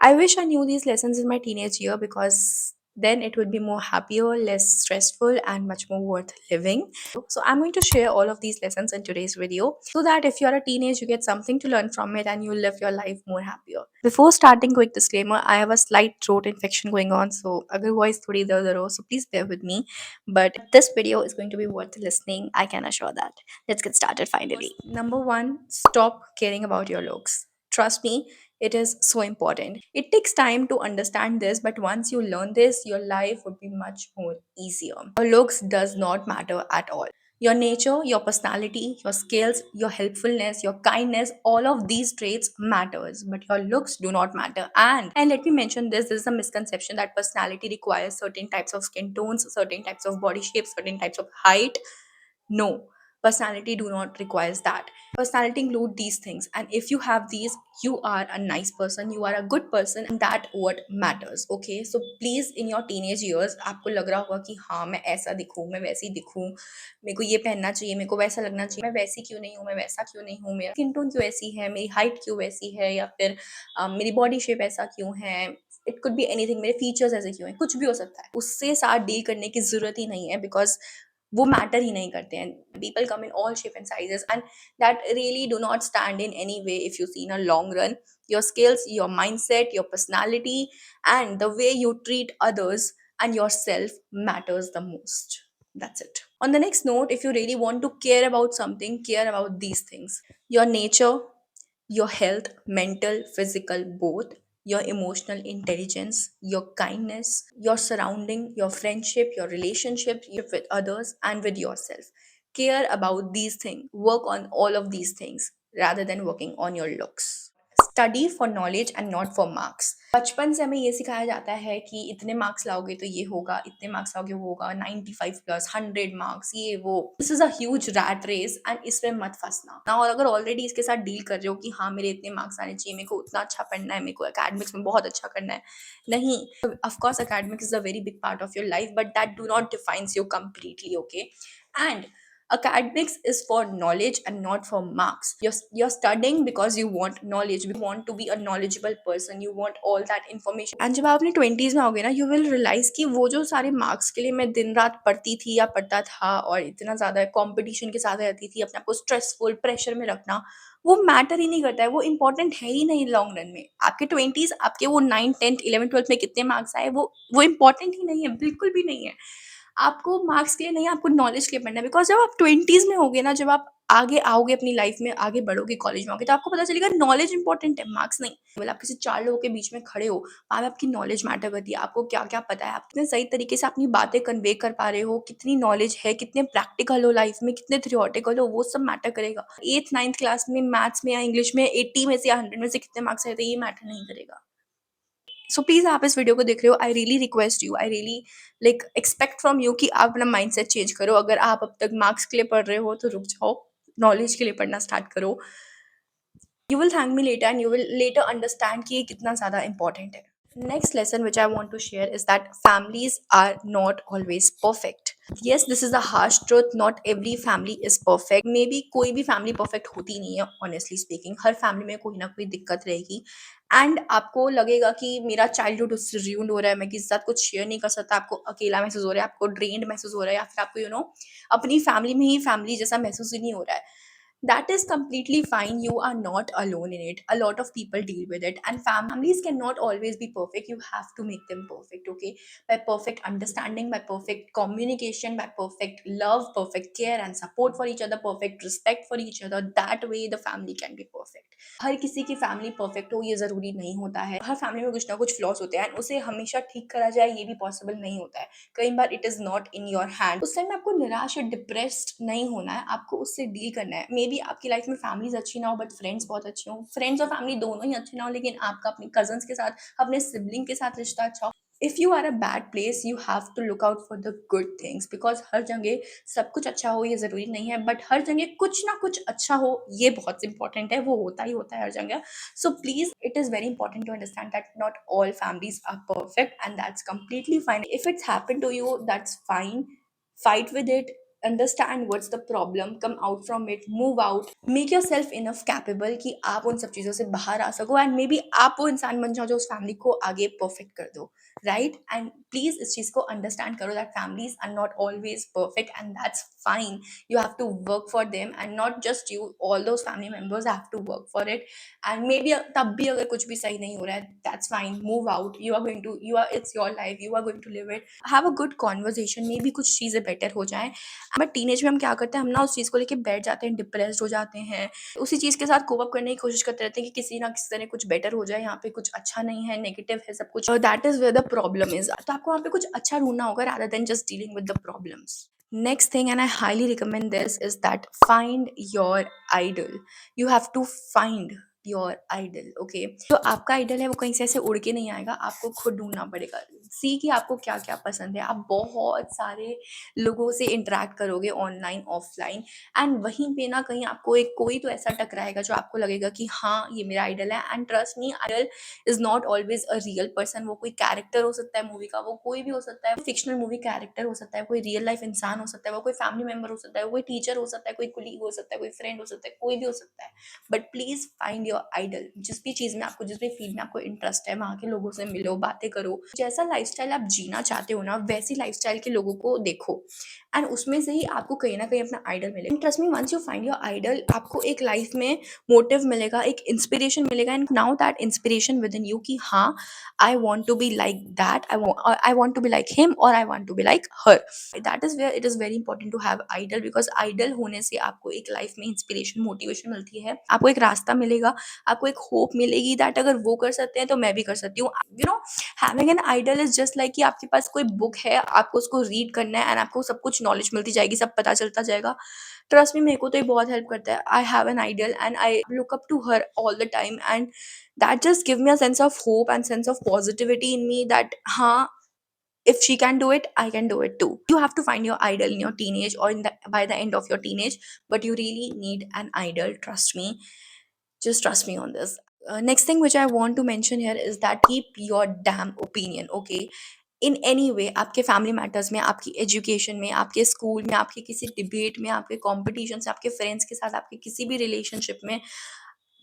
I wish I knew these lessons in my teenage year because then it would be more happier, less stressful, and much more worth living. So, I'm going to share all of these lessons in today's video so that if you're a teenage, you get something to learn from it and you live your life more happier. Before starting, quick disclaimer, I have a slight throat infection going on, so agar voice thodi idhar udhar ho, so please bear with me. But this video is going to be worth listening, I can assure that. Let's get started finally. Number one, stop caring about your looks. Trust me, it is so important. It takes time to understand this, but once you learn this, your life would be much more easier. Your looks does not matter at all. Your nature, your personality, your skills, your helpfulness, your kindness, all of these traits matters, but your looks do not matter. And let me mention this is a misconception that personality requires certain types of skin tones, certain types of body shapes, certain types of height. No, personality do not requires that. Personality include these things, and if you have these, you are a nice person, you are a good person, and that what matters. Okay, so please in your teenage years आपको लग रहा होगा कि हाँ मैं ऐसा दिखूं, मैं वैसी दिखूं, मेरे को ये पहनना चाहिए, मेरे को वैसा लगना चाहिए, मैं वैसी क्यों नहीं हूँ, मैं वैसा क्यों नहीं हूँ, मेरा स्किन टोन क्यों ऐसी है, मेरी हाइट क्यों वैसी है, या फिर मेरी बॉडी शेप ऐसा क्यों है, इट कुड बी एनीथिंग, मेरे फीचर्स ऐसे क्यों हैं, कुछ भी हो सकता है, उससे साथ डील करने की जरूरत ही नहीं है बिकॉज वो मैटर ही नहीं करते हैं. People come in all shape and sizes and that really do not stand in any way if you see in a long run. Your skills, your mindset, your personality, and the way you treat others and yourself matters the most. That's it. On the next note, if you really want to care about something, care about these things: your nature, your health, mental, physical, both, your emotional intelligence, your kindness, your surrounding, your friendship, your relationship with others, and with yourself. Care about these things, work on all of these things rather than working on your looks. Study for knowledge and not for marks. बचपन से हमें ये सिखाया जाता है कि इतने marks लाओगे तो ये होगा, इतने मार्क्स लाओगे वो होगा, 95 प्लस 100 मार्क्स, ये वो. This is a huge rat race and इसमें मत फंसना ना. और अगर ऑलरेडी इसके साथ डील कर रहे हो कि हाँ मेरे इतने मार्क्स आने चाहिए, मेरे को उतना अच्छा पढ़ना है, मेरे को एकेडमिक्स में बहुत अच्छा करना है, नहीं. Of course academics is a very big part of your life, but that do not defines you completely. Okay, and academics is for knowledge and not for marks. You're studying because you want knowledge, you want to be a knowledgeable person, you want all that information. And जब आप अपने 20s में आओगे ना, you will realize कि वो जो सारे marks के लिए मैं दिन रात पढ़ती थी या पढ़ता था और इतना ज़्यादा competition के साथ रहती थी, अपने आप को stressful pressure में रखना, वो मैटर ही नहीं करता है, वो इंपॉर्टेंट है ही नहीं लॉन्ग रन में. आपके 20s, आपके वो 9 10th 11 12th में कितने मार्क्स आए, वो इंपॉर्टेंट ही नहीं है, बिल्कुल भी नहीं है. आपको मार्क्स के लिए नहीं, आपको नॉलेज के लिए पढ़ना है. बिकॉज जब आप 20s में होगे ना, जब आप आगे आओगे अपनी लाइफ में, आगे बढ़ोगे, कॉलेज में आओगे, तो आपको पता चलेगा नॉलेज इंपॉर्टेंट है, मार्क्स नहीं. मतलब आप किसी चार लोगों के बीच में खड़े हो, वहाँ पे आपकी नॉलेज मैटर करती है. आपको क्या क्या पता है, आप कितने सही तरीके से अपनी बातें कन्वे कर पा रहे हो, कितनी नॉलेज है, कितने प्रैक्टिकल हो लाइफ में, कितने थियोरटिकल हो, वो सब मैटर करेगा. 8th 9th क्लास में मैथ्स में या इंग्लिश में 80 में से या 100 में से कितने मार्क्स आए थे, ये मैटर नहीं करेगा. सो प्लीज आप इस वीडियो को देख रहे हो, I really request you, I really like expect from you कि आप अपना माइंडसेट चेंज करो. अगर आप अब तक मार्क्स के लिए पढ़ रहे हो तो रुक जाओ, नॉलेज के लिए पढ़ना स्टार्ट करो. You will thank me later and you will later understand कि ये कितना ज़्यादा इंपॉर्टेंट है. Next lesson which I want to share is that families are not always perfect. Yes, this is a harsh truth. Not every family is perfect. Maybe कोई भी family perfect होती नहीं है. Honestly speaking, हर family में कोई ना कोई दिक्कत रहेगी. एंड आपको लगेगा कि मेरा चाइल्डहुड उससे ruined हो रहा है, मैं किसी के साथ कुछ शेयर नहीं कर सकता, आपको अकेला महसूस हो रहा है, आपको ड्रेन्ड महसूस हो रहा है, या फिर आपको अपनी फैमिली में ही फैमिली जैसा महसूस ही नहीं हो रहा है. That is completely fine. You are not alone in it. A lot of people deal with it, and families cannot always be perfect. You have to make them perfect. Okay, by perfect understanding, by perfect communication, by perfect love, perfect care and support for each other, perfect respect for each other. That way the family can be perfect. हर किसी की family perfect हो ये ज़रूरी नहीं होता है. हर family में कुछ ना कुछ फ्लॉज होते हैं एंड उसे हमेशा ठीक करा जाए ये भी पॉसिबल नहीं होता है. कई बार it is not in your hand. उस टाइम आपको निराश या डिप्रेस्ड नहीं होना है, आपको उससे डील करना है. मे बी आपकी लाइफ में फैमिलीज अच्छी ना हो बट फ्रेंड्स बहुत अच्छे हो, फ्रेंड्स और फैमिली दोनों ही अच्छे ना हो, लेकिन आपका अपने कजन्स के साथ, अपने सिबलिंग के साथ रिश्ता अच्छा हो. If you are a bad place, you have to look out for the good things. Because हर जगह सब कुछ अच्छा हो ये ज़रूरी नहीं है, बट हर जगह कुछ ना कुछ अच्छा हो ये बहुत इंपॉर्टेंट है. वो होता ही होता है हर जगह. So please, it is very important to understand that not all families are perfect, and that's completely fine. If it's happened to you, that's fine. Fight with it, understand what's the problem, come out from it, move out, make your self enough capable कि आप उन सब चीज़ों से बाहर आ सको, and may be आप वो इंसान बन जाओ जो उस फैमिली को आगे परफेक्ट कर दो, राइट? एंड प्लीज इस चीज़ को अंडरस्टैंड करो that families are not always perfect, and that's fine. You have to work for them, and not just you, all those family members have to work for it. And maybe तब भी अगर कुछ भी सही नहीं हो रहा है, that's fine, move out. You are going to, you are, it's your life, you are going to live it. Have a good conversation, maybe कुछ चीज़ें बेटर हो जाएं. बट टीनेज में हम क्या करते हैं, हम ना उस चीज़ को लेके बैठ जाते हैं, डिप्रेस्ड हो जाते हैं, उसी चीज़ के साथ कोप अप करने की कोशिश करते रहते हैं कि किसी ना किसी तरह कुछ बेटर हो जाए, यहाँ पे कुछ अच्छा नहीं है, नेगेटिव है सब कुछ. That is where the problem is. तो आपको वहाँ पे कुछ अच्छा ढूंढना होगा rather than just dealing with the problems. Next thing, and I highly recommend this, is that find your idol. You have to find your idol. Okay, जो आपका आइडल है वो कहीं से ऐसे उड़ के नहीं आएगा, आपको खुद ढूंढना पड़ेगा. सी कि आपको क्या क्या पसंद है. आप बहुत सारे लोगों से इंटरेक्ट करोगे ऑनलाइन ऑफलाइन, एंड वहीं पे ना कहीं आपको एक कोई तो ऐसा टकराएगा जो आपको लगेगा कि हाँ ये मेरा आइडल है. And trust me, idol is not always a real person. वो कोई कैरेक्टर हो सकता है मूवी का, वो कोई भी हो सकता है, फिक्शनल मूवी कैरेक्टर हो सकता है, कोई रियल लाइफ इंसान हो सकता है, वो कोई फैमिली मेंबर हो सकता है, वो कोई टीचर हो सकता है, कोई कुलीग हो सकता है, कोई फ्रेंड हो सकता है, कोई भी हो सकता है. But please find your idol. जिस भी चीज में आपको, जिस भी फील्ड में आपको इंटरेस्ट है, वहां के लोगों से मिलो, बातें करो. जैसा लाइफस्टाइल आप जीना चाहते हो ना, वैसी लाइफस्टाइल के लोगों को देखो, एंड उसमें से ही आपको कहीं ना कहीं अपना आइडल मिलेगा. Trust me, once you find your idol, आपको एक लाइफ में मोटिव मिलेगा, एक इंस्पिरेशन मिलेगा, and now that inspiration within you कि हाँ, I want to be like that. I want to be like him, or I want to be like her. That is where it is very important to have idol, because idol होने से आपको एक life में inspiration, motivation मिलती है, आपको एक रास्ता मिलेगा, आपको एक होप मिलेगी दैट अगर वो कर सकते हैं तो मैं भी कर सकती हूँ. You know, having an idol is just like कि आपके पास कोई बुक है, आपको उसको रीड करना है, एंड आपको सब कुछ नॉलेज मिलती जाएगी, सब पता चलता जाएगा. ट्रस्ट मी, मेरे को तो ये बहुत हेल्प करता है. I have an idol and I look up to her all the time, and that just give me a sense of hope and sense of positivity in me that if she can do it, I can do it too. You have to find your idol in your teenage, or by the end of your teenage, but you really need an idol. Trust me, just trust me on this. Next thing which I want to mention here is that keep your damn opinion. Okay, in any way, आपके family matters में, आपकी education में, आपके school में, आपके किसी debate में, आपके कॉम्पिटिशन से, आपके फ्रेंड्स के साथ, आपके किसी भी रिलेशनशिप में,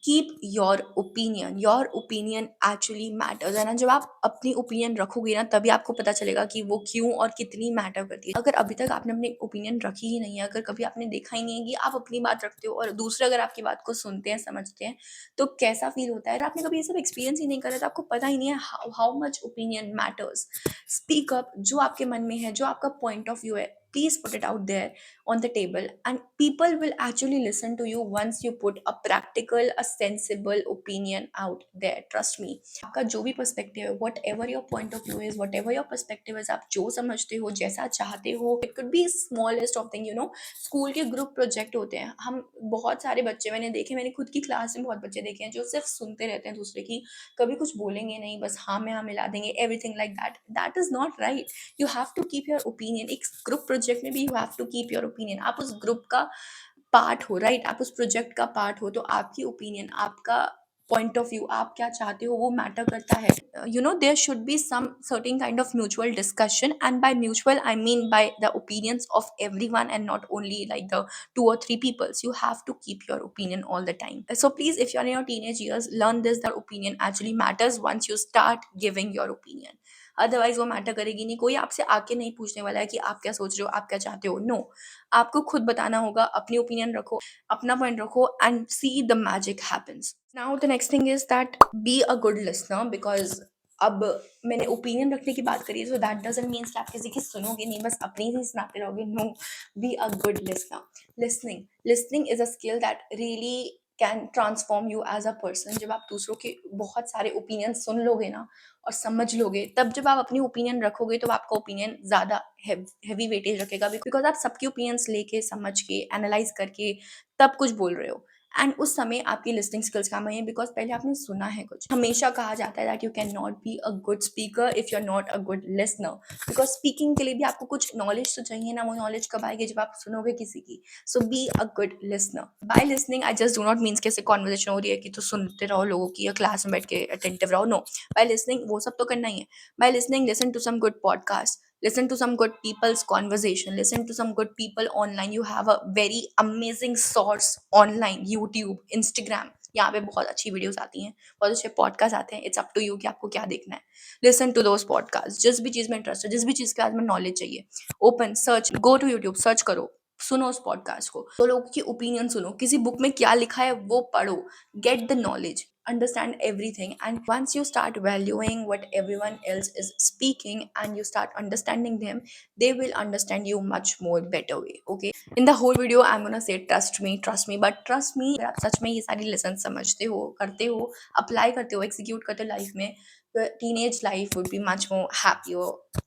keep your opinion actually matters. है ना, जब आप अपनी ओपिनियन रखोगे ना, तभी आपको पता चलेगा कि वो क्यों और कितनी मैटर करती है. अगर अभी तक आपने अपनी ओपिनियन रखी ही नहीं है, अगर कभी आपने देखा ही नहीं है कि आप अपनी बात रखते हो और दूसरे अगर आपकी बात को सुनते हैं, समझते हैं, तो कैसा फील होता है. अगर आपने कभी ये सब एक्सपीरियंस ही नहीं करा, तो आपको पता ही नहीं है how much opinion matters. Speak up, जो आपके मन में है, जो आपका पॉइंट ऑफ व्यू है, please put it out there on the table, and people will actually listen to you once you put a practical, a sensible opinion out there. Trust me, आपका जो भी पर्सपेक्टिव है, what ever your point of view is, what ever your perspective is, आप जो समझते हो, जैसा चाहते हो, it could be smallest of thing. You know, school के ग्रुप प्रोजेक्ट होते हैं, हम बहुत सारे बच्चे मैंने देखे, मैंने खुद की क्लास में बहुत बच्चे देखे हैं जो सिर्फ सुनते रहते हैं दूसरे की, कभी कुछ बोलेंगे नहीं, बस हाँ में हाँ मिला देंगे, everything like that. That is not right. You have to keep your opinion. एक ग्रुप प्रोजेक्ट में भी you have to keep your opinion. आप उस ग्रुप का पार्ट हो, राइट? आप उस प्रोजेक्ट का पार्ट हो, तो आपकी ओपिनियन, आपका पॉइंट ऑफ व्यू, आप क्या चाहते हो, वो मैटर करता है. You know, there should be some certain kind of mutual discussion, and by mutual I mean by the opinions of everyone, and not only like the 2 or 3 peoples. You have to keep your opinion all the time. So please, if you're in your teenage years, learn this, that opinion actually matters once you start giving your opinion. Otherwise वो matter करेगी नहीं. कोई आपसे आके नहीं पूछने वाला है कि आप क्या सोच रहे हो, आप क्या चाहते हो. नो, आपको खुद बताना होगा. अपनी ओपिनियन रखो, अपना पॉइंट रखो, and see the magic happens. Now the next thing is that B a good listener. Because अब मैंने ओपिनियन रखने की बात करी है, सो दैट डजंट मीन्स कि आप किसी की सुनोगे नहीं, बस अपनी ही सुनाते रहोगे. No, be a good listener. Listening is a skill that really can transform you as a person. जब आप दूसरों के बहुत सारे ओपिनियन सुन लोगे ना और समझ लोगे, तब जब आप अपनी ओपिनियन रखोगे, तो आपका ओपिनियन ज़्यादा हैवी वेटेज रखेगा, बिकॉज आप सबके ओपिनियंस लेके, समझ के, एनालाइज करके तब कुछ बोल रहे हो. एंड उस समय आपकी लिसनिंग स्किल्स काम आई है, बिकॉज पहले आपने सुना है कुछ. हमेशा कहा जाता है that you can not be a good speaker if you are not a good listener. Because speaking के लिए भी आपको कुछ नॉलेज तो चाहिए ना. वो नॉलेज कब आएगी, जब आप सुनोगे किसी की. So be a good listener. By listening I just do not means कैसे कॉन्वर्जेशन हो रही है कि तो सुनते रहो लोगों की, या क्लास में बैठ के अटेंटिव रहो. नो, बाय लिसनिंग वो सब तो करना ही है. By listening, listen to some good podcast, listen to some good people's conversation, listen to some good people online. You have a very amazing source online, YouTube, Instagram, यहाँ पे बहुत अच्छी वीडियोस आती हैं, बहुत अच्छे पॉडकास्ट आते हैं. इट्स अप टू यू कि आपको क्या देखना है. Listen to those podcast. जिस भी चीज़ में इंटरेस्ट है, जिस भी चीज़ के बाद में नॉलेज चाहिए, open search, go to YouTube, search करो, सुनो उस पॉडकास्ट को, तो लोगों की ओपिनियन सुनो, किसी बुक में क्या लिखा है वो पढ़ो, get the knowledge, understand everything. And once you start valuing what everyone else is speaking and you start understanding them, they will understand you much more better way. Okay, in the whole video I'm gonna say trust me, but trust me, अगर आप सच में ये सारी lesson समझते हो, करते हो, apply करते हो, एग्जीक्यूट करते हो लाइफ में, teenage life would be much more happier.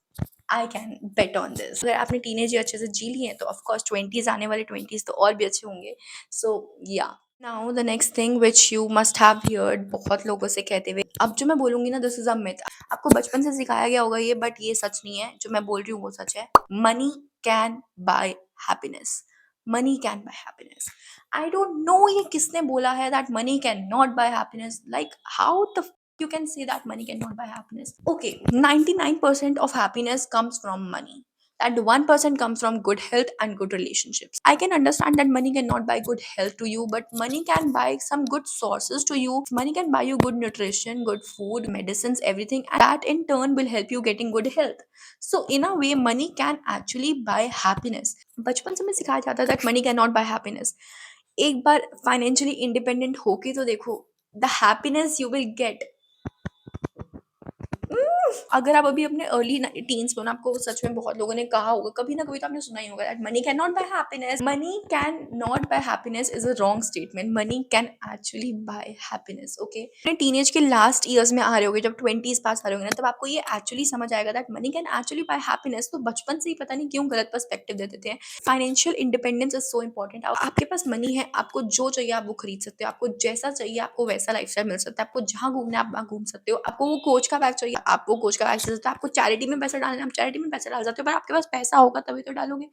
I can bet on this. अगर आपने टीनेज अच्छे से जी लिए हैं तो ऑफकोर्स ट्वेंटीज, आने वाले ट्वेंटीज तो और भी अच्छे होंगे. सो या, now the next thing which you must have heard, बहुत लोगों से कहते हुए, अब जो मैं बोलूंगी ना, दिस इज अ मिथ. आपको बचपन से सिखाया गया होगा ये, बट ये सच नहीं है. जो मैं बोल रही हूँ वो सच है. Money can buy happiness. Money can buy happiness. I don't know ये किसने बोला है that money can not buy happiness. Like how the you can say that money cannot buy happiness. Okay, 99% of happiness comes from money. That 1% comes from good health and good relationships. I can understand that money cannot buy good health to you, but money can buy some good sources to you. Money can buy you good nutrition, good food, medicines, everything, and that in turn will help you getting good health. So in a way, money can actually buy happiness. बचपन से हमें सिखाया जाता है that money cannot buy happiness. एक बार financially independent होके तो देखो, the happiness you will get. अगर आप अभी अपने अर्ली टीन्स में हो ना, आपको सच में बहुत लोगों ने कहा होगा, कभी ना कभी तो आपने सुना ही होगा, that money can not buy happiness. Money can not buy happiness is a wrong statement. Money can actually buy happiness. Okay, अपने टीनेज के लास्ट ईयर्स में आ रहे होगे, जब ट्वेंटीज पास आ रहे होगे ना, तब आपको ये एक्चुअली समझ आएगा that money can actually buy happiness. तो बचपन से ही पता नहीं क्यों गलत पर्सपेक्टिव देते थे. Financial independence is so important. आपके पास मनी है, आपको जो चाहिए आप वो खरीद सकते हो, आपको जैसा चाहिए आपको वैसा लाइफस्टाइल मिल सकता है, आपको जहाँ घूमना है आप वहाँ घूम सकते हो, आपको वो कोच का बैग चाहिए आप वो कोच का बैग ले सकते हो, आपको चैरिटी में पैसा डालना है आप चैरिटी में पैसा डाल सकते हो, पर आपके पास पैसा होगा तभी तो डालोगे.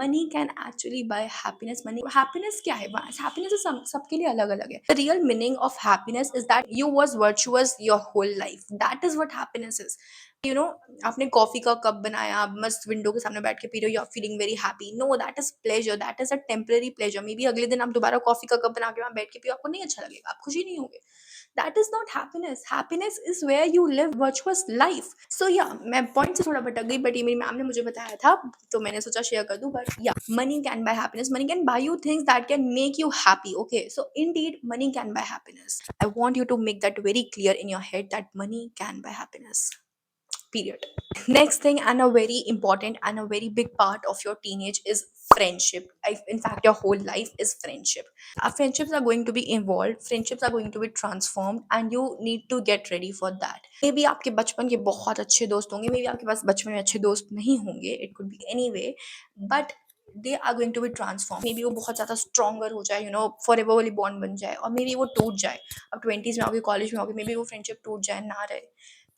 Money can actually buy happiness. Money, happiness क्या है? हैप्पीनेस सबके लिए अलग अलग है. The real meaning of happiness is that you was virtuous your whole life. That is what happiness is. You know, आपने कॉफी का कप बनाया, आप मस्त विंडो के सामने बैठ के पी रहे हो, you are feeling very happy. No, that is pleasure, that is a temporary pleasure. Maybe अगले दिन आप दोबारा कॉफी का कप बना के वहां बैठ के पियो, आपको नहीं अच्छा लगेगा, आप खुशी नहीं होगे. That is not happiness. Happiness is where you live virtuous life. So yeah, मैं पॉइंट से थोड़ा भटक गई, बट ये मेरी मैम ने मुझे बताया था तो मैंने सोचा शेयर कर दूं. बट या, money can buy happiness. Money can bye you things that can make you happy. Okay, so indeed money can buy happiness. I want you to make that very clear in your head that money can buy happiness, period. Next thing, and a very important and a very big part of your teenage is friendship. In fact, your whole life is friendship. Our friendships are going to be involved, friendships are going to be transformed, and you need to get ready for that. Maybe आपके बचपन के बहुत अच्छे दोस्त होंगे, maybe आपके पास बचपन में अच्छे दोस्त नहीं होंगे, it could be any way, but they are going to be transformed. Maybe वो बहुत ज़्यादा stronger हो जाए, you know, forever वाली bond बन जाए, और maybe वो टूट जाए. अब 20s में आओगे, कॉलेज में आओगे, maybe वो friendship टूट जाए, ना रहे.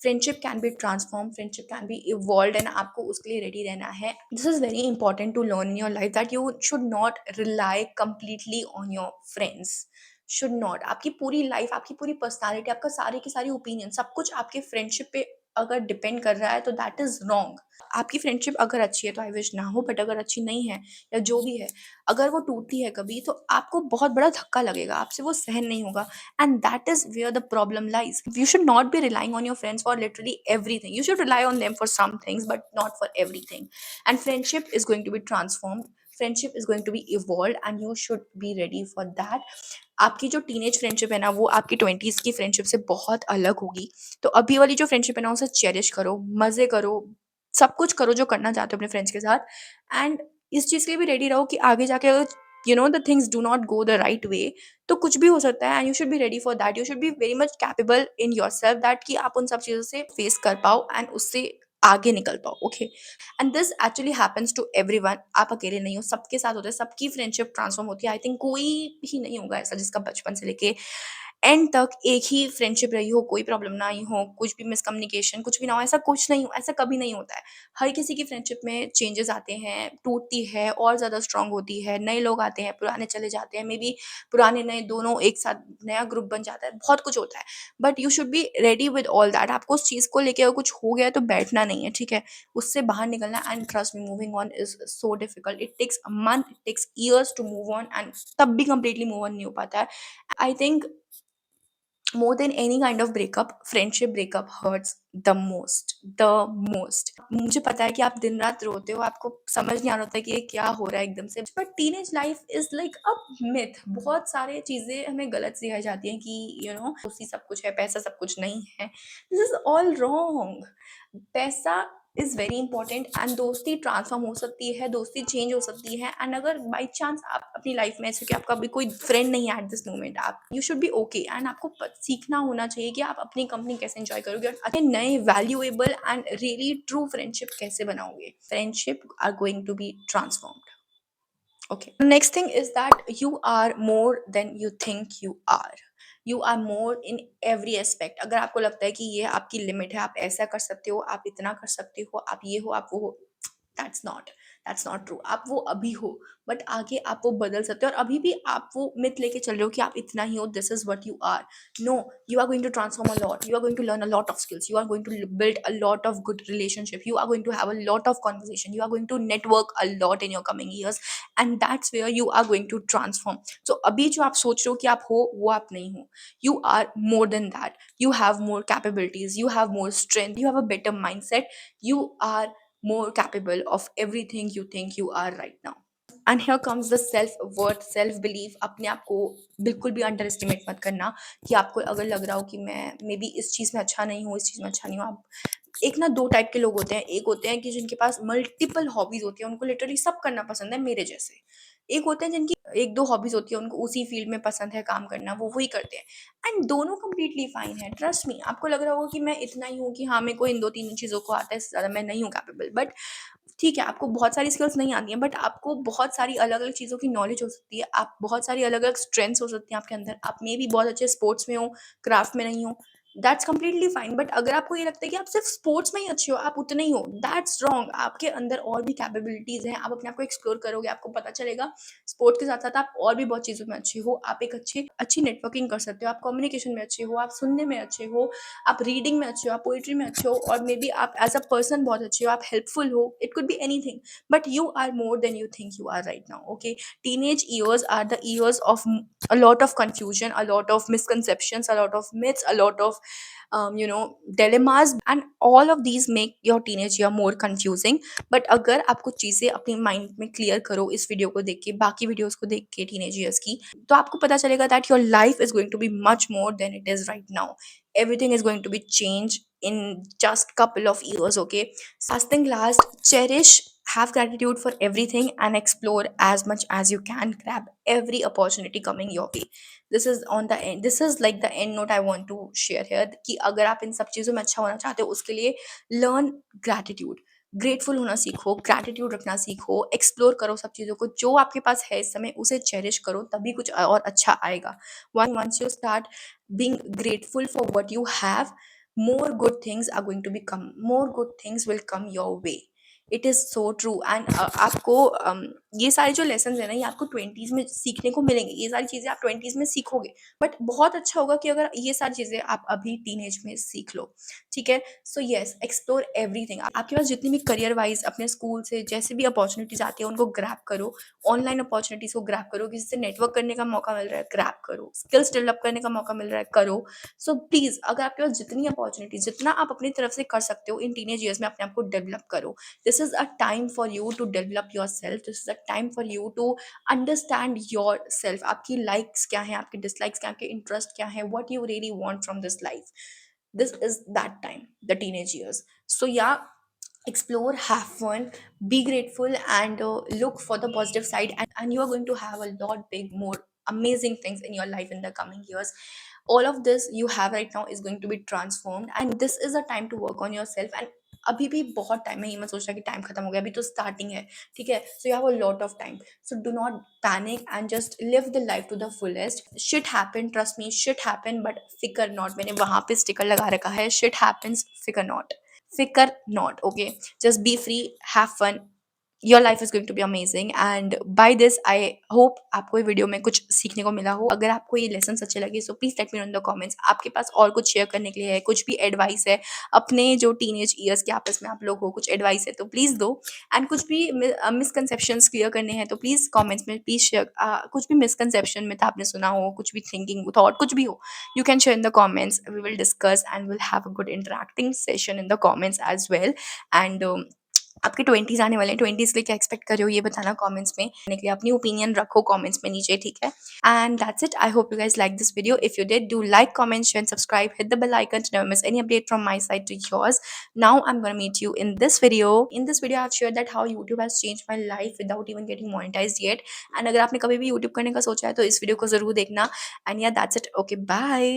Friendship can be transform, friendship can be evolve, and आपको उसके लिए रेडी रहना है. This is very important to learn in your life that you should not rely completely on your friends. Should not. आपकी पूरी लाइफ, आपकी पूरी personality, आपका सारी की सारी ओपिनियन, सब कुछ आपके फ्रेंडशिप पे अगर डिपेंड कर रहा है तो दैट इज रॉन्ग. आपकी फ्रेंडशिप अगर अच्छी है तो आई विश ना हो, बट अगर अच्छी नहीं है या जो भी है, अगर वो टूटती है कभी तो आपको बहुत बड़ा धक्का लगेगा, आपसे वो सहन नहीं होगा. And that is where the problem lies. You should not be relying on your friends for literally everything. You should rely on them for some things, but not for everything. And friendship is going to be transformed. Friendship is going to be evolved, and you should be ready for that. आपकी जो teenage friendship है ना, वो आपकी 20s की friendship से बहुत अलग होगी. तो अभी वाली जो फ्रेंडशिप है ना, उसे चेरिश करो, मजे करो, सब कुछ करो जो करना चाहते हो अपने फ्रेंड्स के साथ. एंड इस चीज़ के लिए भी रेडी रहो कि आगे जाके अगर the things do not go the right way, तो कुछ भी हो सकता है. And you should be ready for that. You should be very much capable in your self that कि आप उन सब चीज़ों से फेस कर पाओ एंड उससे आगे निकल पाओ. Okay, and this actually happens to everyone. आप अकेले नहीं हो, सबके साथ होता है, सबकी फ्रेंडशिप ट्रांसफॉर्म होती है. आई थिंक कोई भी नहीं होगा ऐसा जिसका बचपन से लेके एंड तक एक ही फ्रेंडशिप रही हो, कोई प्रॉब्लम ना आई हो, कुछ भी मिसकम्युनिकेशन कुछ भी ना हो, ऐसा कुछ नहीं हो, ऐसा कभी नहीं होता है। हर किसी की फ्रेंडशिप में चेंजेस आते हैं, टूटती है और ज़्यादा स्ट्रांग होती है, नए लोग आते हैं, पुराने चले जाते हैं, मे बी पुराने नए दोनों एक साथ नया ग्रुप बन जाता है, बहुत कुछ होता है। But you should be ready with all that. आपको उस चीज़ को लेके अगर कुछ हो गया है तो बैठना नहीं है, ठीक है? उससे बाहर निकलना, and trust me, moving on is so difficult. It takes a month, it takes years to move on, and तब भी कंप्लीटली मूव ऑन नहीं हो पाता है। I think more than any kind of breakup, friendship breakup hurts the most. मुझे पता है कि आप दिन रात रोते हो, आपको समझ नहीं आ रहा होता है कि ये क्या हो रहा है एकदम से, but teenage life is like a myth. बहुत सारे चीजें हमें गलत सिखाई जाती हैं कि उसी सब कुछ है, पैसा सब कुछ नहीं है। This is all wrong. पैसा इज वेरी इंपॉर्टेंट, एंड दोस्ती ट्रांसफॉर्म हो सकती है, दोस्ती चेंज हो सकती है। एंड अगर बाई चांस आप अपनी लाइफ में ऐसे कि आपका अभी कोई फ्रेंड नहीं है एट दिस मोमेंट, आप you should be okay, and आपको सीखना होना चाहिए कि आप अपनी कंपनी कैसे एंजॉय करोगे और अच्छे नए valuable and really true friendship कैसे बनाओगे। Friendship are going to be transformed. Okay. The next thing is that you are more than you think you are. You are more in every aspect. अगर आपको लगता है कि ये आपकी limit है, आप ऐसा कर सकते हो, आप इतना कर सकते हो, आप ये हो, आप वो हो, that's not that's not true. आप वो अभी हो, बट आगे आप वो बदल सकते हो। और अभी भी आप वो मिथ लेके चल रहे हो कि आप इतना ही हो, this is what you are. No, you are going to transform a lot. You are going to learn a lot of skills. You are going to build a lot of good relationship. You are going to have a lot of conversation. You are going to network a lot in your coming years, and that's where you are going to transform. So अभी जो आप सोच रहे हो कि आप हो, वो आप नहीं हो. You are more than that. You have more capabilities. You have more strength. You have a better mindset. You are more capable of everything you think you are right now. And here comes the self worth, self belief. अपने आप को बिल्कुल भी under estimate मत करना कि आपको अगर लग रहा हो कि मैं मे बी इस चीज़ में अच्छा नहीं हूँ, इस चीज़ में अच्छा नहीं हूँ। आप एक ना दो टाइप के लोग होते हैं। एक होते हैं कि जिनके पास मल्टीपल हॉबीज होती है, उनको लिटरली सब करना पसंद है, मेरे जैसे। एक होते हैं जिनकी एक दो हॉबीज होती है, उनको उसी फील्ड में पसंद है काम करना, वो वही करते हैं। एंड दोनों कंप्लीटली फाइन है, ट्रस्ट मी। आपको लग रहा होगा कि मैं इतना ही हूँ कि हाँ मेरे को इन दो तीन चीज़ों को आता है, इससे ज़्यादा मैं नहीं हूँ कैपेबल। बट ठीक है, आपको बहुत सारी स्किल्स नहीं आती हैं, बट आपको बहुत सारी अलग-अलग चीज़ों की नॉलेज हो सकती है। आप बहुत सारी अलग-अलग स्ट्रेंथ्स हो सकती हैं आपके अंदर। आप मे बी बहुत अच्छे स्पोर्ट्स में हो, क्राफ्ट में नहीं हो, दैट्स कंप्लीटली फाइन। बट अगर आपको ये लगता है कि आप सिर्फ स्पोर्ट्स में ही अच्छे हो, आप उतने ही हो, दैट्स रॉन्ग। आपके अंदर और भी कैपेबिलिटीज़ हैं, आप अपने आप को एक्सप्लोर करोगे, आपको पता चलेगा। स्पोर्ट्स के साथ-साथ आप और भी बहुत चीज़ों में अच्छे हो। आप एक अच्छी अच्छी नेटवर्किंग कर सकते हो, आप कम्युनिकेशन में अच्छे हो, आप सुनने में अच्छे हो, आप रीडिंग में अच्छे हो, आप पोएट्री में अच्छे हो, और मे बी आप एज अ पर्सन बहुत अच्छे हो, आप हेल्पफुल हो। It could be anything, but you are more than you think you are right now. Okay, teenage years are the years of a lot of confusion, a lot of misconceptions, a lot of myths, a lot of dilemmas, and all of these make your teenage year more confusing. But अगर आप कुछ चीज़ें अपनी mind में clear करो इस video को देख के, बाकी वीडियोस को देख के टीनेज ईयर्स की, तो आपको पता चलेगा that your life is going to be much more than it is right now. Everything is going to be changed in just couple of years. Okay, last thing last, cherish, have gratitude for everything, and explore as much as you can. Grab every opportunity coming your way. This is on the end, this is like the end note I want to share here, कि अगर आप इन सब चीज़ों में अच्छा होना चाहते हो, उसके लिए लर्न ग्रैटिट्यूड। ग्रेटफुल होना सीखो, ग्रैटिट्यूड रखना सीखो, एक्सप्लोर करो सब चीज़ों को। जो आपके पास है इस समय, उसे चेरिश करो, तभी कुछ और अच्छा आएगा। once you start being grateful for what you have, more good things are going to become, more good things will come your way. It is so true. And आपको ये सारे जो लेसन है ना, ये आपको ट्वेंटीज़ में सीखने को मिलेंगे। ये सारी चीज़ें आप ट्वेंटीज़ में सीखोगे, बट बहुत अच्छा होगा कि अगर ये सारी चीज़ें आप अभी टीनेज में सीख लो, ठीक है? So yes, explore everything. आपके पास जितनी भी करियर वाइज अपने स्कूल से जैसे भी अपॉर्चुनिटीज़ आती है, उनको ग्रैब करो। ऑनलाइन अपॉर्चुनिटीज़ को ग्रैब करो, किसी से नेटवर्क करने का मौका मिल रहा है, ग्रैब करो। स्किल्स डेवलप करने का मौका मिल रहा है, करो। सो प्लीज़, अगर आपके पास जितनी अपॉर्चुनिटीज़, जितना आप अपनी तरफ से कर सकते हो इन टीनेज ईयर्स में, अपने आप को डेवलप करो। This is a time for you to develop yourself. This is a time for you to understand yourself. आपकी likes क्या हैं, आपके dislikes क्या हैं, आपके interest क्या हैं, what you really want from this life. This is that time, the teenage years. So yeah, explore, have fun, be grateful, and look for the positive side, and you are going to have a lot big more amazing things in your life in the coming years. All of this you have right now is going to be transformed, and this is a time to work on yourself. And अभी भी बहुत time है, ये मत सोचना कि time खत्म हो गया, अभी तो स्टार्टिंग है, ठीक है। So you have a lot of time, so do not panic and just live the life to the fullest. Shit happen, trust me, shit happen, but फिकर नॉट। मैंने वहां पे स्टिकर लगा रखा है, शिट हैपन्स, फिकर नॉट, फिकर not, okay. Just be free, have fun, your life is going to be amazing. And by this I hope आपको ये वीडियो में कुछ सीखने को मिला हो। अगर आपको ये लेसन अच्छे लगे so please let me know in the comments. आपके पास और कुछ शेयर करने के लिए है, कुछ भी एडवाइस है अपने जो टीनेज ईयर्स के आपस में आप लोग हो, कुछ एडवाइस है तो प्लीज दो। एंड कुछ भी मिसकंसेप्शंस क्लियर करने हैं तो प्लीज कमेंट्स में प्लीज शेयर। कुछ भी मिसकंसेप्शन में आपने सुना हो, कुछ भी थिंकिंग थॉट कुछ भी हो, you can share in the comments. We will discuss and we'll have a good interacting session in the comments as well. And आपके 20s आने वाले हैं, 20s के लिए क्या एक्सपेक्ट कर रहे हो ये बताना कमेंट्स में। करने के लिए अपनी ओपिनियन रखो कमेंट्स में नीचे, ठीक है। And that's it, I hope you guys like this video. If you did, do like, comment, share and subscribe, hit the bell icon to never miss any update from my side to yours. Now I'm gonna meet you in this video. In this video I've shared that how YouTube has changed my life without even getting monetized yet. And अगर आपने कभी भी YouTube करने का सोचा है तो इस वीडियो को जरूर देखना। And yeah, that's it, okay, bye.